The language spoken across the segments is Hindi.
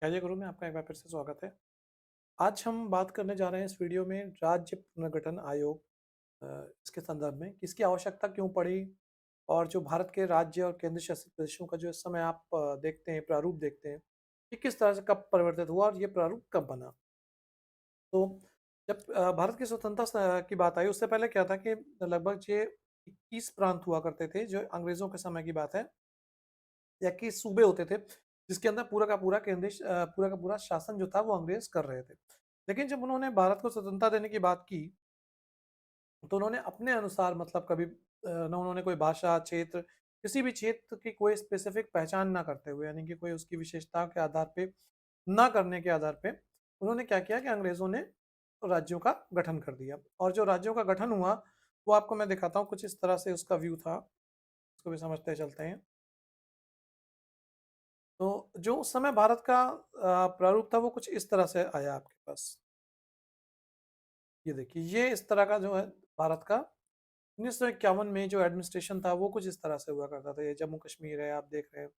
क्या गुरु में आपका एक बार फिर से स्वागत है। आज हम बात करने जा रहे हैं इस वीडियो में राज्य पुनर्गठन आयोग अ, इसके संदर्भ में कि इसकी आवश्यकता क्यों पड़ी और जो भारत के राज्य और केंद्र शासित प्रदेशों का जो इस समय आप देखते हैं प्रारूप देखते हैं कि किस तरह से कब परिवर्तित हुआ और ये प्रारूप कब बना। तो जब भारत की स्वतंत्रता की बात आई उससे पहले क्या था कि लगभग ये 21 प्रांत हुआ करते थे जो अंग्रेजों के समय की बात है या कि सूबे होते थे जिसके अंदर पूरा का पूरा पूरा का पूरा शासन जो था वो अंग्रेज कर रहे थे। लेकिन जब उन्होंने भारत को स्वतंत्रता देने की बात की तो उन्होंने अपने अनुसार मतलब कभी ना उन्होंने कोई भाषा क्षेत्र किसी भी क्षेत्र की कोई स्पेसिफिक पहचान ना करते हुए यानी कि कोई उसकी विशेषता के आधार पे ना करने के आधार पे उन्होंने क्या किया कि अंग्रेजों ने राज्यों का गठन कर दिया और जो राज्यों का गठन हुआ वो आपको मैं दिखाता हूँ कुछ इस तरह से उसका व्यू था। उसको भी समझते चलते हैं। तो जो उस समय भारत का प्रारूप था वो कुछ इस तरह से आया आपके पास। ये देखिए ये इस तरह का जो है भारत का 1951 में जो एडमिनिस्ट्रेशन था वो कुछ इस तरह से हुआ करता था। ये जम्मू कश्मीर है आप देख रहे हैं।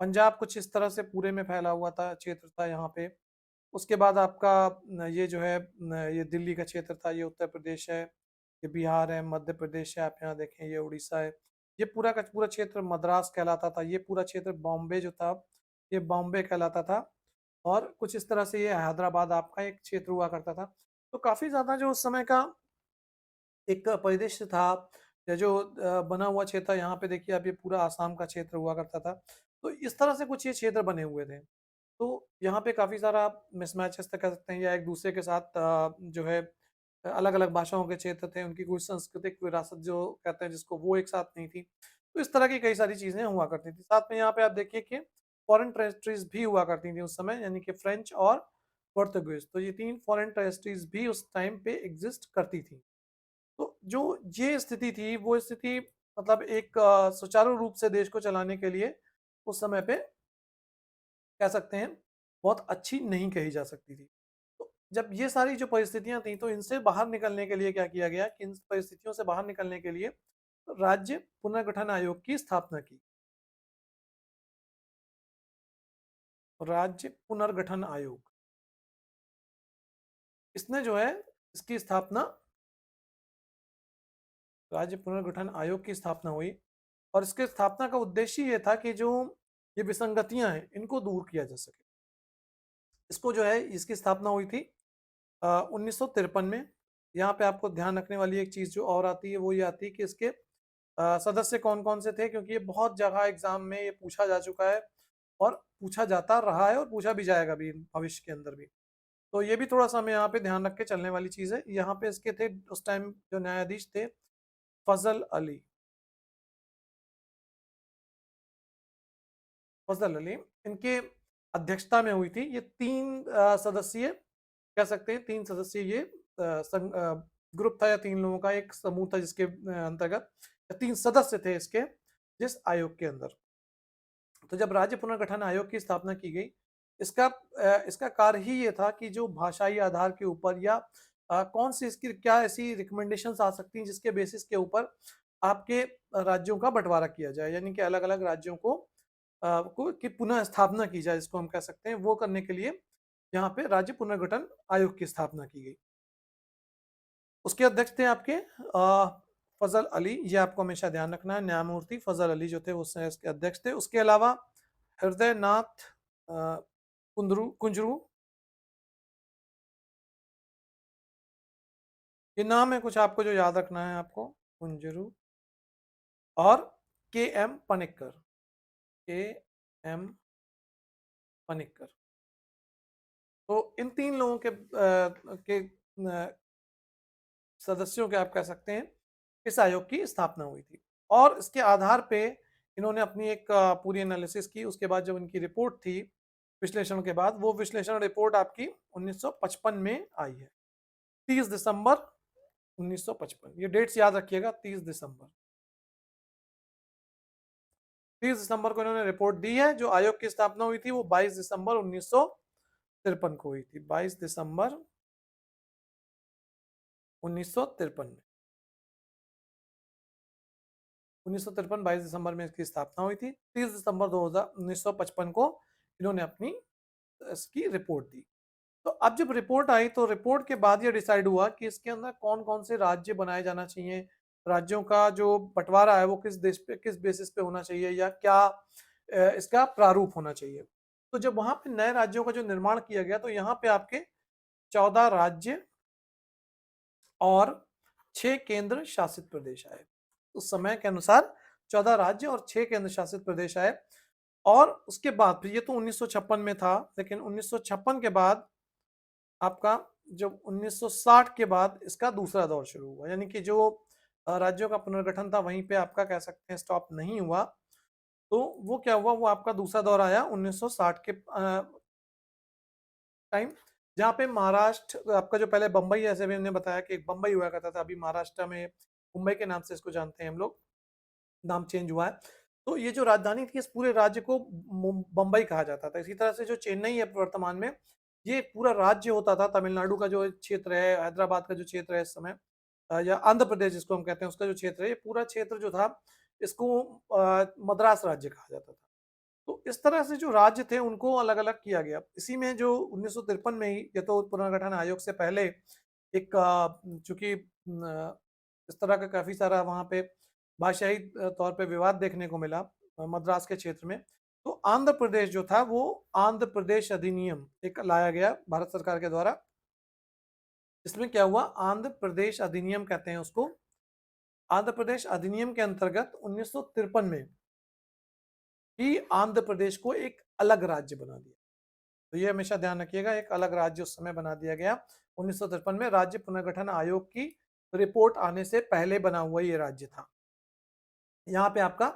पंजाब कुछ इस तरह से पूरे में फैला हुआ था क्षेत्र था यहाँ पे। उसके बाद आपका ये जो है ये दिल्ली का क्षेत्र था, ये उत्तर प्रदेश है, ये बिहार है, मध्य प्रदेश है, आप यहाँ देखें ये उड़ीसा है। ये पूरा का पूरा क्षेत्र मद्रास कहलाता था। ये पूरा क्षेत्र बॉम्बे जो था ये बॉम्बे कहलाता था। और कुछ इस तरह से ये हैदराबाद आपका एक क्षेत्र हुआ करता था। तो काफी ज्यादा जो उस समय का एक परिदृश्य था या जो बना हुआ क्षेत्र यहाँ पे देखिए आप ये पूरा आसाम का क्षेत्र हुआ करता था। तो इस तरह से कुछ ये क्षेत्र बने हुए थे। तो यहाँ पे काफ़ी सारा मिसमैचेस तक कह सकते हैं या एक दूसरे के साथ जो है अलग-अलग भाषाओं के क्षेत्र थे, उनकी कोई सांस्कृतिक विरासत जो कहते हैं जिसको वो एक साथ नहीं थी। तो इस तरह की कई सारी चीज़ें हुआ करती थी। साथ में यहाँ पे आप देखिए कि फॉरेन टेरिटरीज़ भी हुआ करती थी उस समय यानी कि फ्रेंच और पोर्तुगीज़। तो ये 3 फॉरेन टेरिटरीज़ भी उस टाइम पे एग्ज़िस्ट करती थी। तो जो ये स्थिति थी वो स्थिति मतलब एक सुचारू रूप से देश को चलाने के लिए उस समय पे कह सकते हैं बहुत अच्छी नहीं कही जा सकती थी। तो जब ये सारी जो परिस्थितियां थी तो इनसे बाहर निकलने के लिए क्या किया गया कि इन परिस्थितियों से बाहर निकलने के लिए राज्य पुनर्गठन आयोग की स्थापना की। राज्य पुनर्गठन आयोग इसने जो है इसकी स्थापना राज्य पुनर्गठन आयोग की स्थापना हुई और इसके स्थापना का उद्देश्य ये था कि जो ये विसंगतियां हैं इनको दूर किया जा सके। इसको जो है इसकी स्थापना हुई थी 1953 में। यहाँ पे आपको ध्यान रखने वाली एक चीज़ जो और आती है वो ये आती है कि इसके सदस्य कौन-कौन से थे क्योंकि ये बहुत जगह एग्जाम में ये पूछा जा चुका है और पूछा जाता रहा है और पूछा भी जाएगा भी भविष्य के अंदर भी। तो ये भी थोड़ा-सा हमें यहाँ पे ध्यान रख के चलने वाली चीज़ है। यहाँ पे इसके थे उस टाइम जो न्यायाधीश थे फजल अली। फजल अली इनके अध्यक्षता में हुई थी। ये 3 सदस्यीय कह सकते हैं 3 सदस्यीय ये ग्रुप था या 3 लोगों का एक समूह था जिसके अंतर्गत 3 सदस्य थे इसके जिस आयोग के अंदर। तो जब राज्य पुनर्गठन आयोग की स्थापना की गई इसका कार्य ही ये था कि जो भाषाई आधार के ऊपर या कौन सी इसकी क्या ऐसी रिकमेंडेशंस आ सकती हैं जिसके बेसिस के ऊपर आपके राज्यों का बंटवारा किया जाए यानी कि अलग-अलग राज्यों को की पुनः स्थापना की जाए जिसको हम कह सकते हैं वो करने के लिए यहाँ पे राज्य पुनर्गठन आयोग की स्थापना की गई। उसके अध्यक्ष थे आपके फजल अली। ये आपको हमेशा ध्यान रखना है न्यायमूर्ति फजल अली जो थे वो इसके अध्यक्ष थे। उसके अलावा हृदय नाथ कुंजरू ये नाम है कुछ आपको जो याद रखना है आपको कुंजरू और के एम पनिक्कर। के एम पनिक्कर। तो इन 3 लोगों के सदस्यों के आप कह सकते हैं इस आयोग की स्थापना हुई थी और इसके आधार पे इन्होंने अपनी एक पूरी एनालिसिस की। उसके बाद जब इनकी रिपोर्ट थी विश्लेषण के बाद वो विश्लेषण रिपोर्ट आपकी 1955 में आई है। 30 दिसंबर 1955 ये डेट्स याद रखिएगा। 30 दिसंबर को इन्होंने रिपोर्ट दी है। जो आयोग की स्थापना हुई थी वो 22 दिसंबर 1953 को हुई थी। 22 दिसंबर 1953 में 1953 22 दिसंबर में इसकी स्थापना हुई थी। 30 दिसंबर 2000 1955 को इन्होंने अपनी इसकी रिपोर्ट दी। तो अब जब रिपोर्ट आई तो रिपोर्ट के बाद ये डिसाइड हुआ कि इसके अंदर कौन-कौन से राज्य बनाए जाना चाहिए, राज्यों का जो बँटवारा है वो किस देश पे किस बेसिस पे होना चाहिए या क्या इसका प्रारूप होना चाहिए। तो जब वहाँ पे नए राज्यों का जो निर्माण किया गया तो यहाँ पे आपके 14 राज्य और 6 केंद्र शासित प्रदेश आए। उस समय के अनुसार 14 राज्य और 6 केंद्र शासित प्रदेश आए और उसके बाद फिर ये तो 1956 में था, लेकिन 1956 के बाद आपका जब 1960 के बाद इसका दूसरा दौर शुरू हुआ, यानी कि जो राज्यों का पुनर्गठन था वहीं पे आपका कह सकते हैं स्टॉप नहीं हुआ। तो वो क्या हुआ, वो आपका दूसरा दौर आया 1960 के टाइम, जहाँ पे महाराष्ट्र आपका जो पहले बम्बई, जैसे भी हमने बताया कि एक बम्बई हुआ करता था, अभी महाराष्ट्र में मुंबई के नाम से इसको जानते हैं हम लोग, नाम चेंज हुआ है। तो ये जो राजधानी थी इस पूरे राज्य को बम्बई कहा जाता था। इसी तरह से जो चेन्नई है वर्तमान में, ये पूरा राज्य होता था। तमिलनाडु का जो क्षेत्र है, हैदराबाद का जो क्षेत्र है इस समय, या आंध्र प्रदेश जिसको हम कहते हैं, उसका जो क्षेत्र है, ये पूरा क्षेत्र जो था इसको मद्रास राज्य कहा जाता था। तो इस तरह से जो राज्य थे उनको अलग अलग किया गया। इसी में जो 1953 में ही, ये तो पुनर्गठन आयोग से पहले एक चूंकि इस तरह का काफी सारा वहां पे भाषाई तौर पे विवाद देखने को मिला मद्रास के क्षेत्र में, तो आंध्र प्रदेश जो था वो आंध्र प्रदेश अधिनियम एक लाया गया भारत सरकार के द्वारा। इसमें क्या हुआ, आंध्र प्रदेश अधिनियम कहते हैं उसको। आंध्र प्रदेश अधिनियम के अंतर्गत 1953 में ही आंध्र प्रदेश को एक अलग राज्य बना दिया। तो ये हमेशा ध्यान रखिएगा, एक अलग राज्य उस समय बना दिया गया 1953 में। राज्य पुनर्गठन आयोग की रिपोर्ट आने से पहले बना हुआ ये राज्य था। यहाँ पे आपका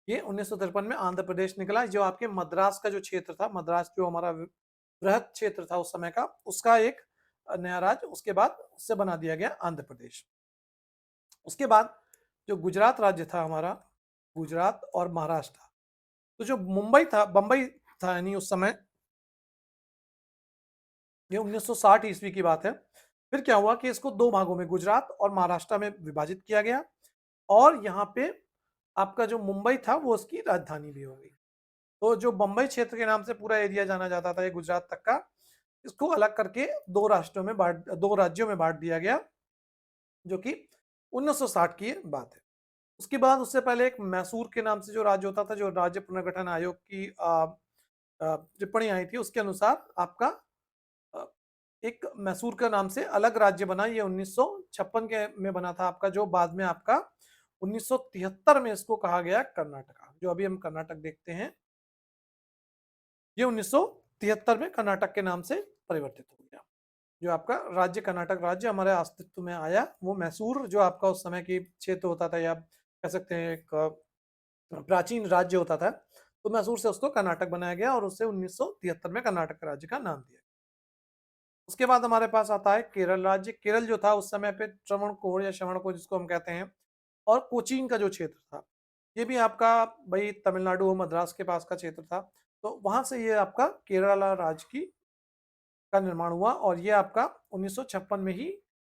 ये 1953 में आंध्र प्रदेश निकला, जो आपके मद्रास का जो क्षेत्र था, मद्रास जो हमारा बृहद क्षेत्र था उस समय का, उसका एक नया राज्य उसके बाद उससे बना दिया गया आंध्र प्रदेश। उसके बाद जो गुजरात राज्य था हमारा, गुजरात और महाराष्ट्र, तो जो मुंबई था, बंबई था, यानी उस समय ये 1960 ईस्वी की बात है। फिर क्या हुआ कि इसको दो भागों में, गुजरात और महाराष्ट्र में विभाजित किया गया और यहाँ पे आपका जो मुंबई था वो उसकी राजधानी भी हो गई। तो जो बंबई क्षेत्र के नाम से पूरा एरिया जाना जाता था ये गुजरात तक का, इसको अलग करके दो राज्यों में बांट दिया गया, जो कि 1960 की बात है। उसके बाद उससे पहले एक मैसूर के नाम से जो राज्य होता था, जो राज्य पुनर्गठन आयोग की टिप्पणी आई थी उसके अनुसार आपका अ, एक मैसूर का नाम से अलग राज्य बना, ये 1956 के में बना था आपका, जो बाद में आपका 1973 में इसको कहा गया कर्नाटका। जो अभी हम कर्नाटक देखते हैं ये 1973 में कर्नाटक के नाम से परिवर्तित हो गया। जो आपका राज्य कर्नाटक राज्य हमारे अस्तित्व में आया, वो मैसूर जो आपका उस समय की क्षेत्र होता था, या कह सकते हैं एक प्राचीन राज्य होता था, तो मैसूर से उसको कर्नाटक बनाया गया और उससे 1973 में कर्नाटक राज्य का नाम दिया। उसके बाद हमारे पास आता है केरल राज्य। केरल जो था उस समय पे त्रावणकोर या श्रवणकोर जिसको हम कहते हैं, और कोचीन का जो क्षेत्र था, ये भी आपका भाई तमिलनाडु और मद्रास के पास का क्षेत्र था। तो वहां से ये आपका केरला राज्य की का निर्माण हुआ और ये आपका 1956 में ही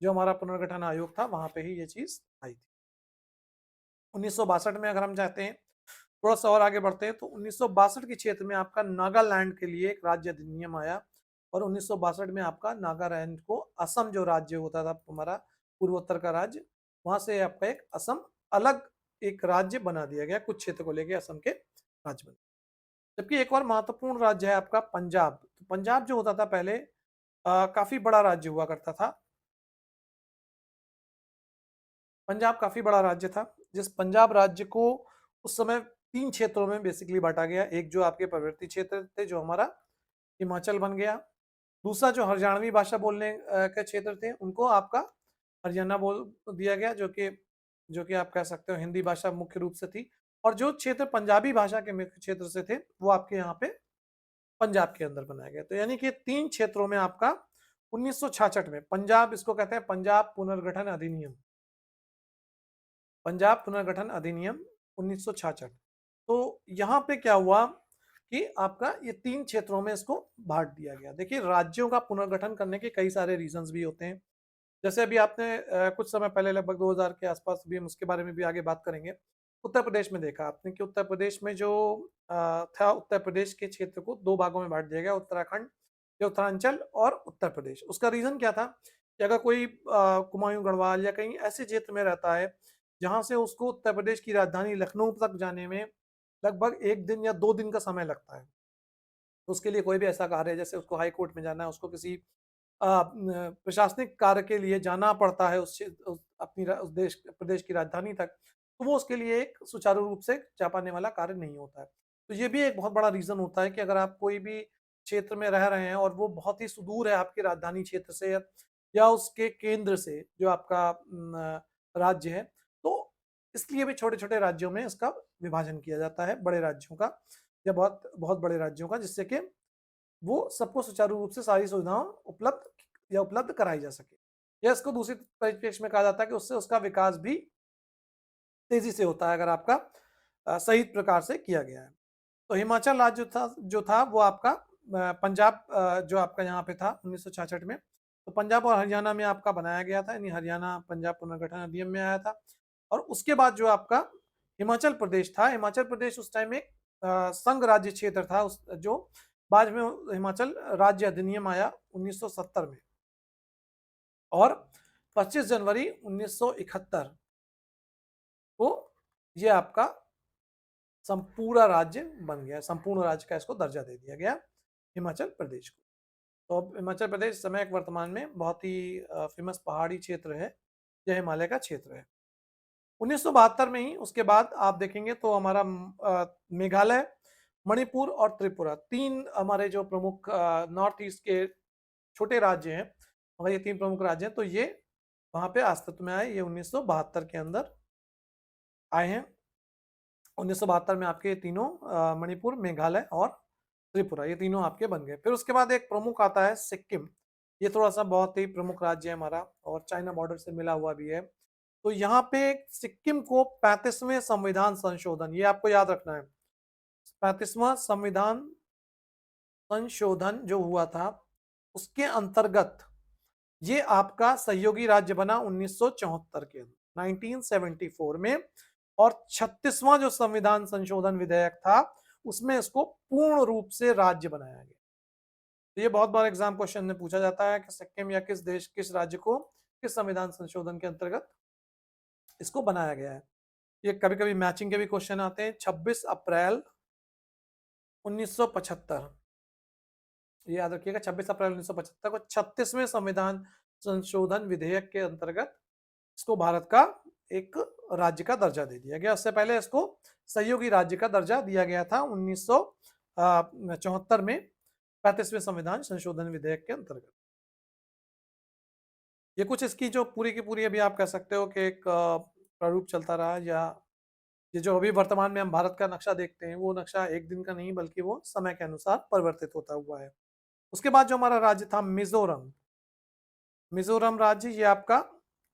जो हमारा पुनर्गठन आयोग था वहां पे ही ये चीज आई थी। 1962 में अगर हम चाहते हैं थोड़ा सा और आगे बढ़ते हैं, तो 1962 के क्षेत्र में आपका नागालैंड के लिए एक राज्य अधिनियम आया और 1962 में आपका नागालैंड को असम जो राज्य होता था हमारा पूर्वोत्तर का राज्य, वहां से आपका एक असम अलग एक राज्य बना दिया गया, कुछ क्षेत्र को लेके असम के राज्य बने। जबकि एक और महत्वपूर्ण राज्य है आपका पंजाब। तो पंजाब जो होता था पहले काफी बड़ा राज्य हुआ करता था। पंजाब काफी बड़ा राज्य था, जिस पंजाब राज्य को उस समय तीन क्षेत्रों में बेसिकली बांटा गया। एक जो आपके पर्वतीय क्षेत्र थे जो हमारा हिमाचल बन गया, दूसरा जो हरियाणवी भाषा बोलने के क्षेत्र थे उनको आपका हरियाणा बोल दिया गया, जो कि आप कह सकते हो हिंदी भाषा मुख्य रूप से थी, और जो क्षेत्र पंजाबी भाषा के मुख्य क्षेत्र से थे वो आपके यहाँ पे पंजाब के अंदर बनाया गया। तो यानी कि तीन क्षेत्रों में आपका 1966 में पंजाब, इसको कहते हैं पंजाब पुनर्गठन अधिनियम, पंजाब पुनर्गठन अधिनियम 1966। तो यहाँ पे क्या हुआ कि आपका ये तीन क्षेत्रों में इसको बांट दिया गया। देखिए राज्यों का पुनर्गठन करने के कई सारे रीजंस भी होते हैं। जैसे अभी आपने कुछ समय पहले लगभग 2000 के आसपास भी हम उसके बारे में भी आगे बात करेंगे, उत्तर प्रदेश में देखा आपने कि उत्तर प्रदेश में जो था उत्तर प्रदेश के क्षेत्र को 2 भागों में बाँट दिया गया, उत्तराखंड या उत्तरांचल और उत्तर प्रदेश। उसका रीज़न क्या था कि अगर कोई कुमायूँ गढ़वाल या कहीं ऐसे क्षेत्र में रहता है, जहाँ से उसको उत्तर प्रदेश की राजधानी लखनऊ तक जाने में लगभग 1 दिन या 2 दिन का समय लगता है। तो उसके लिए कोई भी ऐसा कार्य है, जैसे उसको हाई कोर्ट में जाना है, उसको किसी प्रशासनिक कार्य के लिए जाना पड़ता है उस देश प्रदेश की राजधानी तक, तो वो उसके लिए एक सुचारू रूप से जा पाने वाला कार्य नहीं होता है। तो ये भी एक बहुत बड़ा रीज़न होता है कि अगर आप कोई भी क्षेत्र में रह रहे हैं और वो बहुत ही सुदूर है आपके राजधानी क्षेत्र से या उसके केंद्र से जो आपका राज्य है, तो इसलिए भी छोटे-छोटे राज्यों में इसका विभाजन किया जाता है, बड़े राज्यों का या बहुत बहुत बड़े राज्यों का, जिससे कि वो सबको सुचारू रूप से सारी सुविधाएँ उपलब्ध कराई जा सके। या इसको दूसरी परिप्रेक्ष्य में कहा जाता है कि उससे उसका विकास भी तेज़ी से होता है, अगर आपका सही प्रकार से किया गया है। तो हिमाचल राज्य जो था वो आपका पंजाब जो आपका यहाँ पे था 1966 में, तो पंजाब और हरियाणा में आपका बनाया गया था, यानी हरियाणा पंजाब पुनर्गठन अधिनियम में आया था। और उसके बाद जो आपका हिमाचल प्रदेश था, हिमाचल प्रदेश उस टाइम एक संघ राज्य क्षेत्र था, उस जो बाद में हिमाचल राज्य अधिनियम आया 1970 में। और 25 जनवरी 1971 को ये आपका संपूर्ण राज्य बन गया, संपूर्ण राज्य का इसको दर्जा दे दिया गया हिमाचल प्रदेश को। तो अब हिमाचल प्रदेश समय एक वर्तमान में बहुत ही फेमस पहाड़ी क्षेत्र है, यह हिमालय का क्षेत्र है। 1972 में ही उसके बाद आप देखेंगे तो हमारा मेघालय, मणिपुर और त्रिपुरा 3 हमारे जो प्रमुख नॉर्थ ईस्ट के छोटे राज्य हैं, हमारे ये 3 प्रमुख राज्य हैं, तो ये वहाँ पे अस्तित्व में आए, ये 1972 के अंदर आए हैं। 1972 में आपके तीनों मणिपुर, मेघालय और त्रिपुरा, ये तीनों आपके बन गए। फिर उसके बाद एक प्रमुख आता है सिक्किम, ये थोड़ा-सा बहुत ही प्रमुख राज्य है हमारा और चाइना बॉर्डर से मिला हुआ भी है। तो यहाँ पे सिक्किम को 35वें संविधान संशोधन, ये आपको याद रखना है, 35वां संविधान संशोधन जो हुआ था, उसके अंतर्गत ये आपका सहयोगी राज्य बना 1974 के अंदर 1974 में। और 36वां जो संविधान संशोधन विधेयक था, उसमें इसको पूर्ण रूप से राज्य बनाया गया। तो ये बहुत बार एग्जाम क्वेश्चन में पूछा जाता है कि सिक्किम या किस देश, किस राज्य को किस संविधान संशोधन के अंतर्गत इसको बनाया गया है। ये कभी-कभी मैचिंग के भी क्वेश्चन आते हैं। 26 अप्रैल 1975, ये याद रखिएगा, 26 अप्रैल 1975 को 36वें संविधान संशोधन विधेयक के अंतर्गत इसको भारत का एक राज्य का दर्जा दे दिया गया। उससे पहले इसको सहयोगी राज्य का दर्जा दिया गया था 1974 में 35वें संविधान संशोधन विधेयक के अंतर्गत। ये कुछ इसकी जो पूरी की पूरी अभी आप कह सकते हो कि एक प्रारूप चलता रहा, या ये जो अभी वर्तमान में हम भारत का नक्शा देखते हैं, वो नक्शा एक दिन का नहीं बल्कि वो समय के अनुसार परिवर्तित होता हुआ है। उसके बाद जो हमारा राज्य था मिजोरम, मिजोरम राज्य ये आपका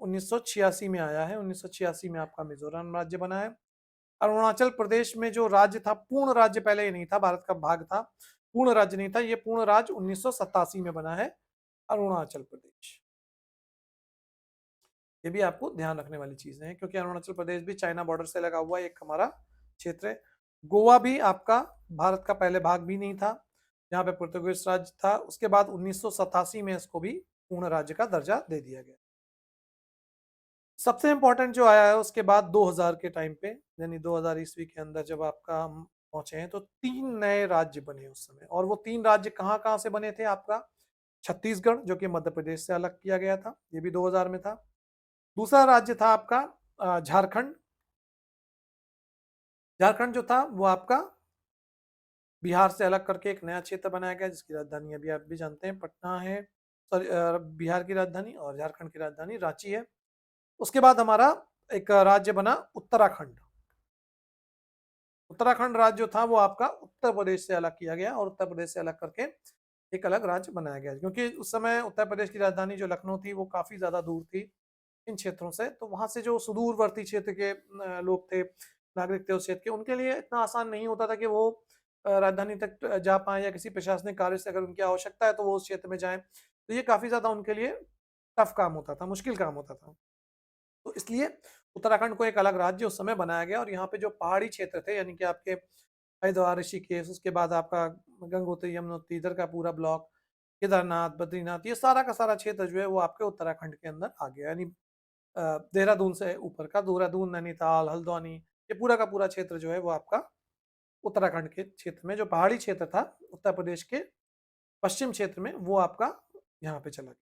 1986 में आया है, 1986 में आपका मिजोरम राज्य बना है। अरुणाचल प्रदेश में जो राज्य था, पूर्ण राज्य पहले ये नहीं था, भारत का भाग था, पूर्ण राज्य नहीं था, ये पूर्ण राज्य 1987 में बना है अरुणाचल प्रदेश। ये भी आपको ध्यान रखने वाली चीजें हैं, क्योंकि अरुणाचल प्रदेश भी चाइना बॉर्डर से लगा हुआ एक हमारा क्षेत्र है। गोवा भी आपका भारत का पहले भाग भी नहीं था, यहाँ पे पुर्तगाली राज्य था। उसके बाद 1987 में इसको भी पूर्ण राज्य का दर्जा दे दिया गया। सबसे इंपॉर्टेंट जो आया है उसके बाद 2000 के टाइम पे, यानी 2000 ईस्वी के अंदर जब आपका हम पहुंचे हैं, तो 3 नए राज्य बने उस समय। और वो 3 राज्य कहाँ कहाँ से बने थे आपका? छत्तीसगढ़, जो कि मध्य प्रदेश से अलग किया गया था, ये भी 2000 में था। दूसरा राज्य था आपका झारखंड। झारखंड जो था वो आपका बिहार से अलग करके एक नया क्षेत्र बनाया गया, जिसकी राजधानी अभी आप भी जानते हैं पटना है। सॉरी, बिहार की राजधानी और झारखंड की राजधानी रांची है। उसके बाद हमारा एक राज्य बना उत्तराखंड। उत्तराखंड राज्य जो था वो आपका उत्तर प्रदेश से अलग किया गया और उत्तर प्रदेश से अलग करके एक अलग राज्य बनाया गया, क्योंकि उस समय उत्तर प्रदेश की राजधानी जो लखनऊ थी वो काफी ज्यादा दूर थी इन क्षेत्रों से। तो वहां से जो सुदूरवर्ती क्षेत्र के लोग थे, नागरिक थे उस क्षेत्र के, उनके लिए इतना आसान नहीं होता था कि वो राजधानी तक जा पाए, या किसी प्रशासनिक कार्य से अगर उनकी आवश्यकता है तो वो उस क्षेत्र में जाए। तो ये काफी ज्यादा उनके लिए टफ काम होता था, मुश्किल काम होता था। तो इसलिए उत्तराखंड को एक अलग राज्य उस समय बनाया गया। और यहाँ पे जो पहाड़ी क्षेत्र थे, यानी कि आपके हरिद्वार, ऋषिकेश, उसके बाद आपका गंगोत्री, यमुनोत्री, इधर का पूरा ब्लॉक, केदारनाथ, बद्रीनाथ, ये सारा का सारा क्षेत्र जो है वो आपके उत्तराखंड के अंदर आ गया। यानी देहरादून से ऊपर का देहरादून, नैनीताल, हल्द्वानी, ये पूरा का पूरा क्षेत्र जो है वो आपका उत्तराखंड के क्षेत्र में, जो पहाड़ी क्षेत्र था उत्तर प्रदेश के पश्चिम क्षेत्र में, वो आपका यहाँ पे चला गया।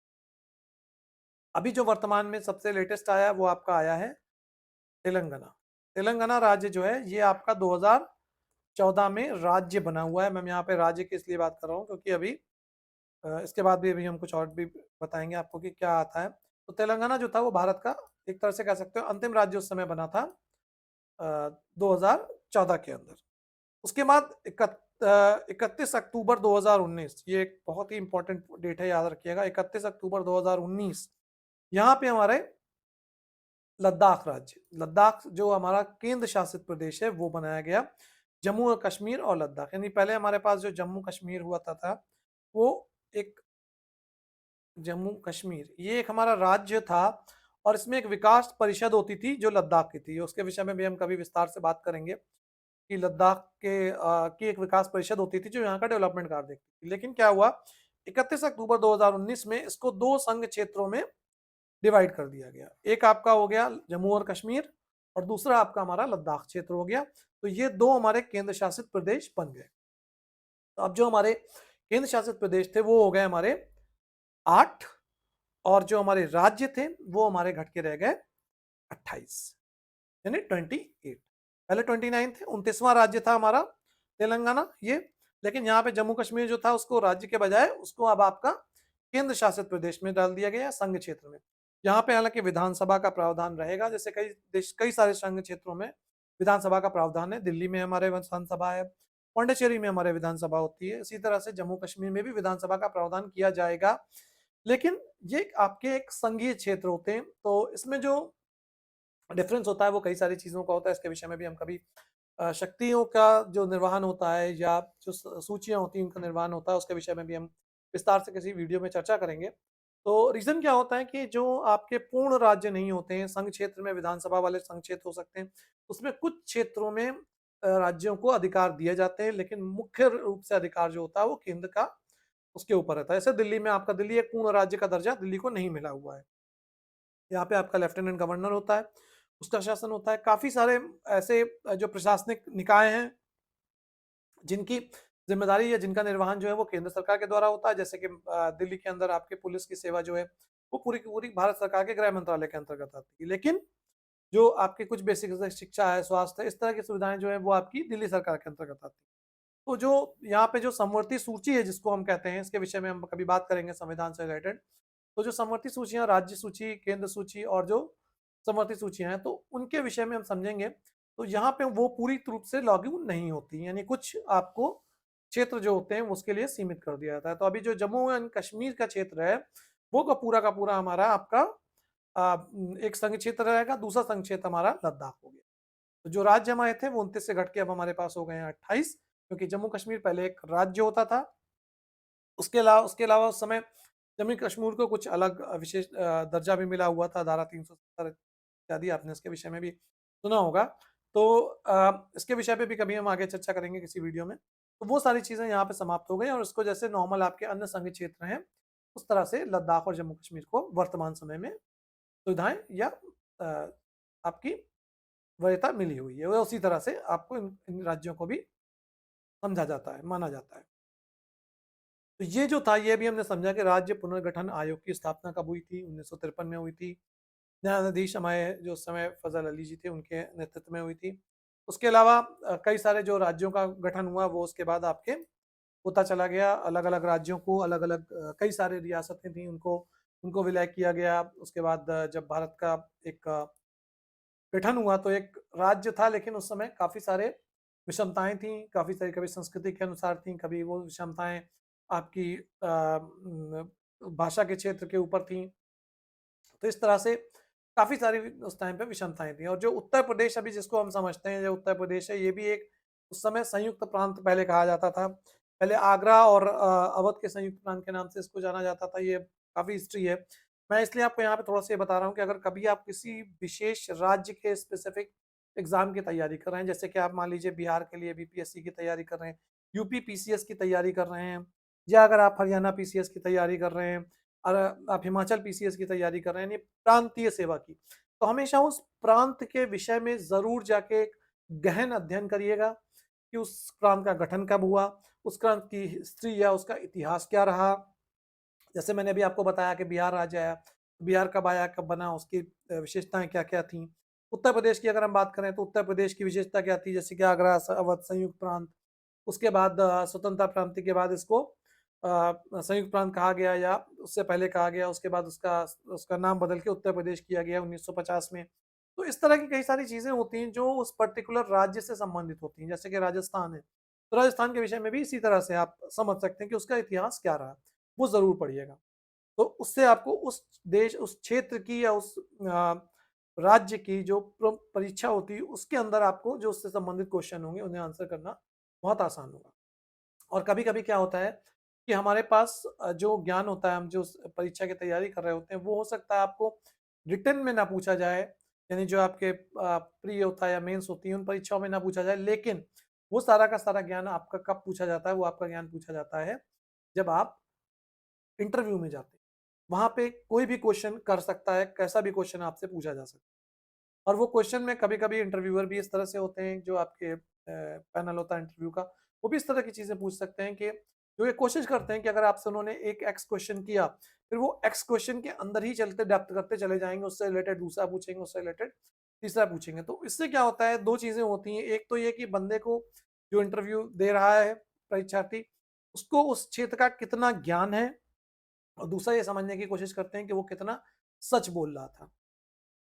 अभी जो वर्तमान में सबसे लेटेस्ट आया वो आपका आया है तेलंगाना। तेलंगाना राज्य जो है ये आपका 2014 में राज्य बना हुआ है। मैं यहाँ पे राज्य की इसलिए बात कर रहा हूँ क्योंकि अभी इसके बाद भी अभी हम कुछ और भी बताएंगे आपको कि क्या आता है। तो तेलंगाना जो था वो भारत का एक तरह से कह सकते हो अंतिम राज्य उस समय बना था 2014 के अंदर। उसके बाद 31 अक्टूबर 2019, ये एक बहुत ही इंपॉर्टेंट डेट है, याद रखिएगा। 31 अक्टूबर 2019 यहाँ पे हमारे लद्दाख राज्य, लद्दाख जो हमारा केंद्र शासित प्रदेश है वो बनाया गया। जम्मू और कश्मीर और लद्दाख, यानी पहले हमारे पास जो जम्मू कश्मीर हुआ था वो एक जम्मू कश्मीर ये एक हमारा राज्य था और इसमें एक विकास परिषद होती थी जो लद्दाख की थी। उसके विषय में भी हम कभी विस्तार से बात करेंगे कि लद्दाख की एक विकास परिषद होती थी जो यहाँ का डेवलपमेंट कार्य देखती थी। लेकिन क्या हुआ, 31 अक्टूबर 2019 में इसको दो संघ क्षेत्रों में डिवाइड कर दिया गया। एक आपका हो गया जम्मू और कश्मीर और दूसरा आपका हमारा लद्दाख क्षेत्र हो गया। तो ये दो हमारे केंद्र शासित प्रदेश बन गए। तो अब जो हमारे केंद्र शासित प्रदेश थे वो हो गए हमारे 8 और जो हमारे राज्य थे वो हमारे घट के रह गए 28, यानी 28। पहले 29 थे, 29वां राज्य था हमारा तेलंगाना ये। लेकिन यहाँ पे जम्मू कश्मीर जो था उसको राज्य के बजाय उसको अब आपका केंद्र शासित प्रदेश में डाल दिया गया, संघ क्षेत्र में। यहाँ पे हालांकि विधानसभा का प्रावधान रहेगा, जैसे कई सारे संघ क्षेत्रों में विधानसभा का प्रावधान है। दिल्ली में हमारे विधानसभा है, पौंडीचेरी में हमारे विधानसभा होती है, इसी तरह से जम्मू कश्मीर में भी विधानसभा का प्रावधान किया जाएगा। लेकिन ये आपके एक संघीय क्षेत्र होते हैं, तो इसमें जो डिफरेंस होता है वो कई सारी चीज़ों का होता है। इसके विषय में भी हम कभी शक्तियों का जो निर्वहन होता है या जो सूचियां होती हैं उनका निर्वहन होता है, उसके विषय में भी हम विस्तार से किसी वीडियो में चर्चा करेंगे। तो रीजन क्या होता है कि जो आपके पूर्ण राज्य नहीं होते हैं, संघ क्षेत्र में विधानसभा वाले संघ क्षेत्र हो सकते हैं, उसमें कुछ क्षेत्रों में राज्यों को अधिकार दिए जाते हैं, लेकिन मुख्य रूप से अधिकार जो होता है वो केंद्र का उसके ऊपर रहता है। जैसे दिल्ली में आपका, दिल्ली एक पूर्ण राज्य का दर्जा दिल्ली को नहीं मिला हुआ है। यहाँ पे आपका लेफ्टिनेंट गवर्नर होता है, उसका शासन होता है। काफी सारे ऐसे जो प्रशासनिक निकाय हैं जिनकी जिम्मेदारी या जिनका निर्वहन जो है वो केंद्र सरकार के द्वारा होता है। जैसे कि दिल्ली के अंदर आपके पुलिस की सेवा जो है वो पूरी की पूरी भारत सरकार के गृह मंत्रालय के अंतर्गत आती है। लेकिन जो आपके कुछ बेसिक शिक्षा है, स्वास्थ्य है, इस तरह की सुविधाएं जो है वो आपकी दिल्ली सरकार के अंतर्गत आती है। तो जो यहाँ पे जो समवर्ती सूची है जिसको हम कहते हैं, इसके विषय में हम कभी बात करेंगे संविधान से रिलेटेड। तो जो समवर्ती सूचियां, राज्य सूची, केंद्र सूची और जो समवर्ती सूचियां हैं, तो उनके विषय में हम समझेंगे। तो यहाँ पे वो पूरी रूप से लागू नहीं होती, यानी कुछ आपको क्षेत्र जो होते हैं उसके लिए सीमित कर दिया जाता है। तो अभी जो जम्मू एंड कश्मीर का क्षेत्र है वो का पूरा हमारा आपका एक संघ क्षेत्र रहेगा, दूसरा संघ क्षेत्र हमारा लद्दाख हो गया। तो जो राज्य हमारे थे वो 29 से घट के अब हमारे पास हो गए हैं 28, क्योंकि जम्मू कश्मीर पहले एक राज्य होता था। उसके अलावा उस समय जम्मू कश्मीर को कुछ अलग विशेष दर्जा भी मिला हुआ था, धारा 370 इत्यादि, आपने इसके विषय में भी सुना होगा। तो इसके विषय पे भी कभी हम आगे चर्चा करेंगे किसी वीडियो में। तो वो सारी चीज़ें यहाँ पे समाप्त हो गई और इसको जैसे नॉर्मल आपके अन्य संघ क्षेत्र हैं उस तरह से लद्दाख और जम्मू कश्मीर को वर्तमान समय में सुविधाएं या आपकी वरीयता मिली हुई है। उसी तरह से आपको इन राज्यों को भी समझा जाता है, माना जाता है। तो ये जो था ये भी हमने समझा कि राज्य पुनर्गठन आयोग की स्थापना कब हुई थी, 1953 में हुई थी। न्यायाधीश हमारे जो उस समय फजल अली जी थे उनके नेतृत्व में हुई थी। उसके अलावा कई सारे जो राज्यों का गठन हुआ वो उसके बाद आपके होता चला गया। अलग अलग राज्यों को अलग अलग कई सारे रियासतें थी, उनको उनको विलय किया गया। उसके बाद जब भारत का एक गठन हुआ तो एक राज्य था, लेकिन उस समय काफ़ी सारे विषमताएं थी, काफ़ी सारी कभी संस्कृति के अनुसार थी, कभी वो विषमताएं आपकी भाषा के क्षेत्र के ऊपर थी। तो इस तरह से काफ़ी सारी उस टाइम पे विषमताएं थी। और जो उत्तर प्रदेश अभी जिसको हम समझते हैं जो उत्तर प्रदेश है, ये भी एक उस समय संयुक्त प्रांत पहले कहा जाता था। पहले आगरा और अवध के संयुक्त प्रांत के नाम से इसको जाना जाता था। ये काफ़ी हिस्ट्री है। मैं इसलिए आपको यहाँ पे थोड़ा सा ये बता रहा हूँ कि अगर कभी आप किसी विशेष राज्य के स्पेसिफिक एग्जाम की तैयारी कर रहे हैं, जैसे कि आप मान लीजिए बिहार के लिए बीपीएससी की तैयारी कर रहे हैं, यूपी पीसीएस की तैयारी कर रहे हैं, या अगर आप हरियाणा पीसीएस की तैयारी कर रहे हैं और आप हिमाचल पीसीएस की तैयारी कर रहे हैं, यानी प्रांतीय सेवा की, तो हमेशा उस प्रांत के विषय में जरूर जाके एक गहन अध्ययन करिएगा कि उस प्रांत का गठन कब हुआ, उस प्रांत की हिस्ट्री या उसका इतिहास क्या रहा। जैसे मैंने अभी आपको बताया कि बिहार राज्य आया, बिहार कब आया, कब बना, उसकी विशेषताएं क्या क्या थी। उत्तर प्रदेश की अगर हम बात करें तो उत्तर प्रदेश की विशेषता क्या थी, जैसे कि आगरा, अवध, संयुक्त प्रांत। उसके बाद स्वतंत्रता प्रांति के बाद इसको संयुक्त प्रांत कहा गया, या उससे पहले कहा गया, उसके बाद उसका उसका नाम बदल के उत्तर प्रदेश किया गया 1950 में। तो इस तरह की कई सारी चीजें होती हैं जो उस पर्टिकुलर राज्य से संबंधित होती हैं, जैसे कि राजस्थान है, तो राजस्थान के विषय में भी इसी तरह से आप समझ सकते हैं कि उसका इतिहास क्या रहा, वो जरूर पढ़िएगा। तो उससे आपको उस देश, उस क्षेत्र की या उस राज्य की जो परीक्षा होती है उसके अंदर आपको जो उससे संबंधित क्वेश्चन होंगे उन्हें आंसर करना बहुत आसान होगा। और कभी कभी क्या होता है कि हमारे पास जो ज्ञान होता है, हम जो परीक्षा की तैयारी कर रहे होते हैं, वो हो सकता है आपको रिटर्न में ना पूछा जाए, यानी जो आपके प्री होता है या मेंस होती है उन परीक्षाओं में ना पूछा जाए, लेकिन वो सारा का सारा ज्ञान आपका कब पूछा जाता है, वो आपका ज्ञान पूछा जाता है जब आप इंटरव्यू में जाते हैं। वहां पे कोई भी क्वेश्चन कर सकता है, कैसा भी क्वेश्चन आपसे पूछा जा सकता है। और वो क्वेश्चन में कभी कभी इंटरव्यूअर भी इस तरह से होते हैं, जो आपके पैनल होता है इंटरव्यू का, वो भी इस तरह की चीजें पूछ सकते हैं कि जो ये कोशिश करते हैं कि अगर आपसे उन्होंने एक एक्स क्वेश्चन किया, फिर वो एक्स क्वेश्चन के अंदर ही चलते डेप्थ करते चले जाएंगे, उससे रिलेटेड दूसरा पूछेंगे, उससे रिलेटेड तीसरा पूछेंगे। तो इससे क्या होता है, दो चीजें होती हैं, एक तो ये कि बंदे को, जो इंटरव्यू दे रहा है परीक्षार्थी, उसको उस क्षेत्र का कितना ज्ञान है, और दूसरा ये समझने की कोशिश करते हैं कि वो कितना सच बोल रहा था।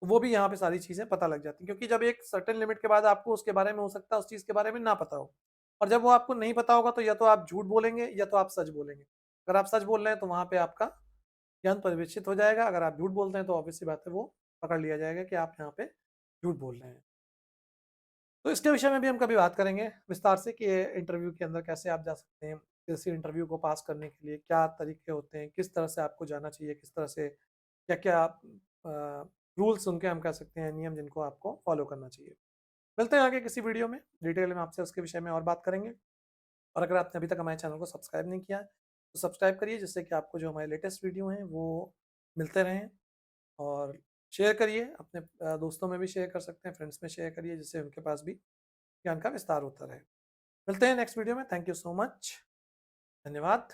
वो भी यहाँ पे सारी चीजें पता लग जाती हैं, क्योंकि जब एक सर्टेन लिमिट के बाद आपको उसके बारे में हो सकता है उस चीज के बारे में ना पता हो, और जब वो आपको नहीं पता होगा तो या तो आप झूठ बोलेंगे या तो आप सच बोलेंगे। अगर आप सच बोल रहे हैं तो वहां पे आपका ज्ञान परिवेशित हो जाएगा, अगर आप झूठ बोलते हैं तो ऑब्वियस सी बात है, वो पकड़ लिया जाएगा कि आप यहाँ पे झूठ बोल रहे हैं। तो इसके विषय में भी हम कभी बात करेंगे विस्तार से कि इंटरव्यू के अंदर कैसे आप जा सकते हैं, किसी इंटरव्यू को पास करने के लिए क्या तरीके होते हैं, किस तरह से आपको जाना चाहिए, किस तरह से क्या क्या आप रूल्स उनके हम कह सकते हैं, नियम जिनको आपको फॉलो करना चाहिए। मिलते हैं आगे किसी वीडियो में, डिटेल में आपसे उसके विषय में और बात करेंगे। और अगर आपने अभी तक हमारे चैनल को सब्सक्राइब नहीं किया है तो सब्सक्राइब करिए, जिससे कि आपको जो हमारे लेटेस्ट वीडियो हैं वो मिलते रहें। और शेयर करिए अपने दोस्तों में भी शेयर कर सकते हैं, फ्रेंड्स में शेयर करिए, जिससे उनके पास भी ज्ञान का विस्तार होता रहे। मिलते हैं नेक्स्ट वीडियो में। Thank you so much. धन्यवाद।